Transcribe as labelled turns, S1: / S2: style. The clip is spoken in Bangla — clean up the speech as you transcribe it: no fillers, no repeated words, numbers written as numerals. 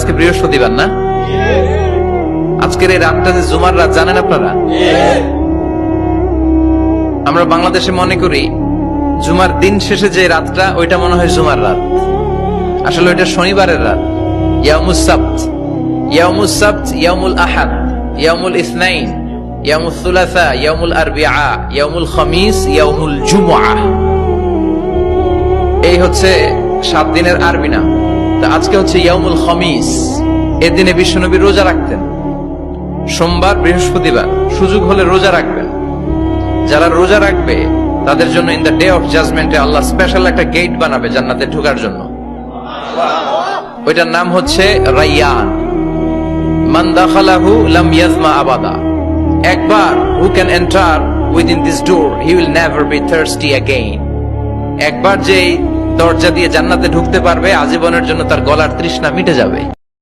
S1: আজকে বৃহস্পতিবার না? আজকের এই রাতটা যে জুমার রাত জানেন আপনারা? আমরা বাংলাদেশে মনে করি জুমার দিন শেষে যে রাতটা ওইটা মনে হয় জুমার রাত, আসলে ওইটা শনিবারের রাত। ইয়াউমুস সাবত, ইয়াউমুস সাবত, ইয়াউমুল আহাদ, ইয়াউমুল ইসনাইন, ইয়াউমুল সুলাসা, ইয়াউমুল আরবিআ, ইয়াউমুল খামিস, ইয়াউমুল জুমআ। এই হচ্ছে 7 দিনের আরবি নাম। তা আজকে হচ্ছে ইয়াউমুল খামিস। এর দিনে বিশ্বনবী রোজা রাখতেন। সোমবার, বৃহস্পতিবার সুযোগ হলে রোজা রাখবেন। যারা রোজা রাখবে তাদের জন্য ইন দ্য ডে অফ জাজমেন্টে আল্লাহ স্পেশাল একটা গেট বানাবে জান্নাতে ঢোকার জন্য। ওইটার নাম হচ্ছে রাইয়ান। মান দাখালাহু লাম ইয়াজমা আবাদা। একবার who can enter within this door he will never be thirsty again. একবার যে দরজা দিয়ে জান্নাতে ঢুকতে পারবে আজীবনের জন্য তার গলার তৃষ্ণা মিটে যাবে।